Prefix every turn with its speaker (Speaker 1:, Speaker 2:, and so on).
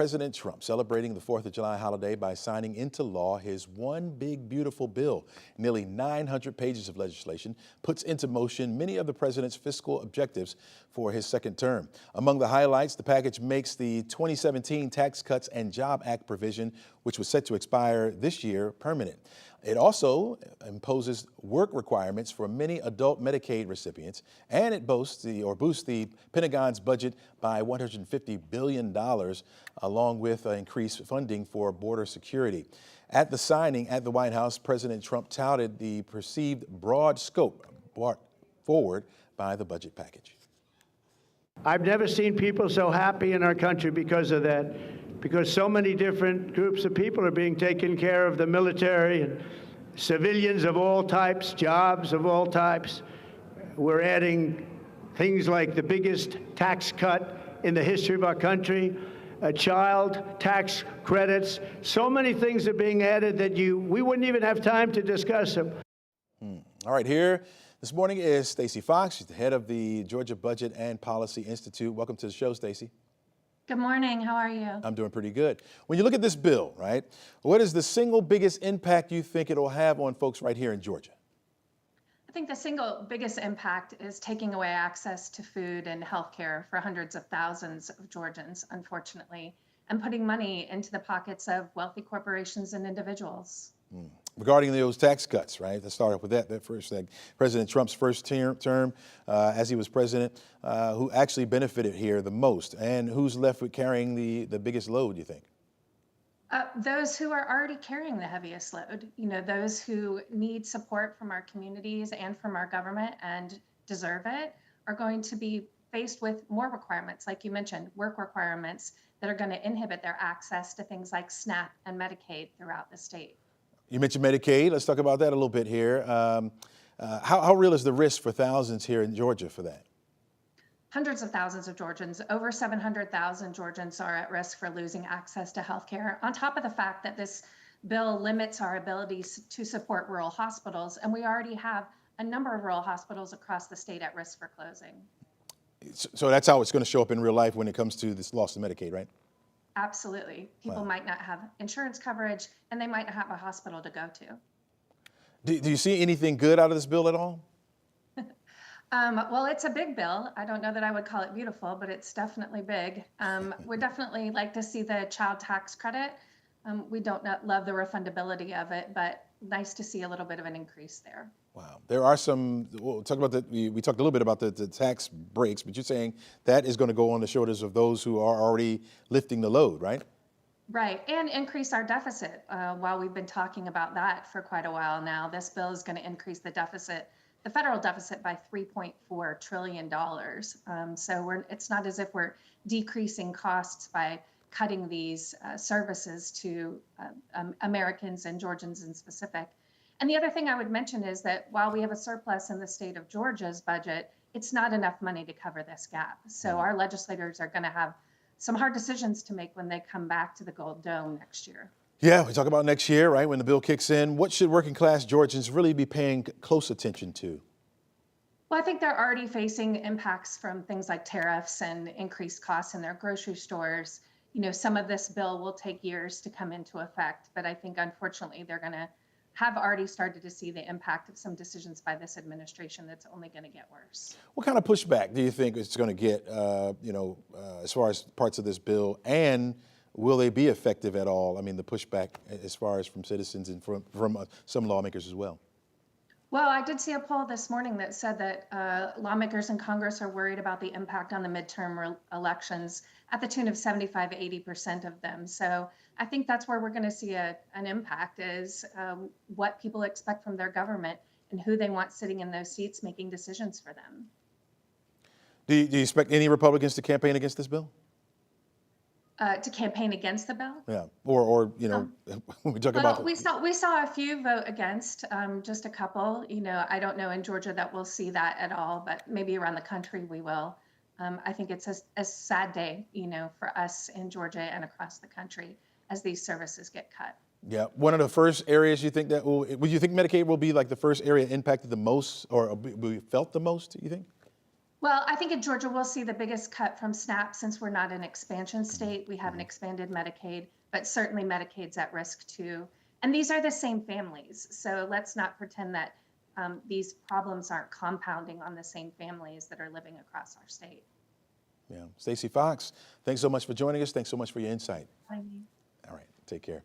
Speaker 1: President Trump celebrating the 4th of July holiday by signing into law his One Big Beautiful Bill. Nearly 900 pages of legislation puts into motion many of the president's fiscal objectives for his second term. Among the highlights, the package makes the 2017 Tax Cuts and Job Act provision, which was set to expire this year, permanent. It also imposes work requirements for many adult Medicaid recipients, and it boosts the Pentagon's budget by $150 billion, along with increased funding for border security. At the signing at the White House, President Trump touted the perceived broad scope brought forward by the budget package.
Speaker 2: I've never seen people so happy in our country because of that. Because so many different groups of people are being taken care of, the military and civilians of all types, jobs of all types. We're adding things like the biggest tax cut in the history of our country, child tax credits. So many things are being added that we wouldn't even have time to discuss them.
Speaker 1: All right, here this morning is Staci Fox. She's the head of the Georgia Budget and Policy Institute. Welcome to the show, Staci.
Speaker 3: Good morning. How are you?
Speaker 1: I'm doing pretty good. When you look at this bill, right, what is the single biggest impact you think it'll have on folks right here in Georgia?
Speaker 3: I think the single biggest impact is taking away access to food and health care for hundreds of thousands of Georgians, unfortunately, and putting money into the pockets of wealthy corporations and individuals.
Speaker 1: Regarding those tax cuts, right? Let's start off with that first thing. President Trump's first term as he was president, who actually benefited here the most, and who's left with carrying the biggest load, you think?
Speaker 3: Those who are already carrying the heaviest load, those who need support from our communities and from our government and deserve it, are going to be faced with more requirements, like you mentioned, work requirements that are going to inhibit their access to things like SNAP and Medicaid throughout the state.
Speaker 1: You mentioned Medicaid. Let's talk about that a little bit here. How real is the risk for thousands here in Georgia for that?
Speaker 3: Hundreds of thousands of Georgians, over 700,000 Georgians are at risk for losing access to health care, on top of the fact that this bill limits our abilities to support rural hospitals, and we already have a number of rural hospitals across the state at risk for closing.
Speaker 1: So that's how it's going to show up in real life when it comes to this loss of Medicaid, right?
Speaker 3: Absolutely. People might not have insurance coverage, and they might not have a hospital to go to.
Speaker 1: Do you see anything good out of this bill at all?
Speaker 3: Well, it's a big bill. I don't know that I would call it beautiful, but it's definitely big. We'd definitely like to see the child tax credit. We don't love the refundability of it, but nice to see a little bit of an increase there.
Speaker 1: Wow. There are some, we'll talk about we talked a little bit about the tax breaks, but you're saying that is going to go on the shoulders of those who are already lifting the load, right?
Speaker 3: Right, and increase our deficit. While we've been talking about that for quite a while now, this bill is going to increase the deficit, the federal deficit, by $3.4 trillion. So it's not as if we're decreasing costs by cutting these services to Americans and Georgians in specific. And the other thing I would mention is that while we have a surplus in the state of Georgia's budget, it's not enough money to cover this gap. So our legislators are going to have some hard decisions to make when they come back to the Gold Dome next year.
Speaker 1: Yeah, we talk about next year, right, when the bill kicks in. What should working class Georgians really be paying close attention to?
Speaker 3: Well, I think they're already facing impacts from things like tariffs and increased costs in their grocery stores. Some of this bill will take years to come into effect, but I think unfortunately they're going to have already started to see the impact of some decisions by this administration that's only going to get worse.
Speaker 1: What kind of pushback do you think it's going to get, as far as parts of this bill, and will they be effective at all? I mean, the pushback as far as from citizens and from some lawmakers as well.
Speaker 3: Well, I did see a poll this morning that said that lawmakers in Congress are worried about the impact on the midterm elections at the tune of 75–80% of them. So I think that's where we're going to see an impact, is what people expect from their government and who they want sitting in those seats making decisions for them.
Speaker 1: Do you expect any Republicans to campaign against this bill?
Speaker 3: To campaign against the bill?
Speaker 1: Yeah, or when we talk about
Speaker 3: we saw a few vote against, just a couple. I don't know in Georgia that we'll see that at all, but maybe around the country we will. I think it's a sad day, for us in Georgia and across the country as these services get cut.
Speaker 1: Yeah, one of the first areas you think that would you think Medicaid will be like the first area impacted the most, or will be felt the most, you think?
Speaker 3: Well, I think in Georgia, we'll see the biggest cut from SNAP since we're not an expansion state. We haven't expanded Medicaid, but certainly Medicaid's at risk too. And these are the same families. So let's not pretend that these problems aren't compounding on the same families that are living across our state.
Speaker 1: Yeah. Staci Fox, thanks so much for joining us. Thanks so much for your insight.
Speaker 3: I mean.
Speaker 1: All right. Take care.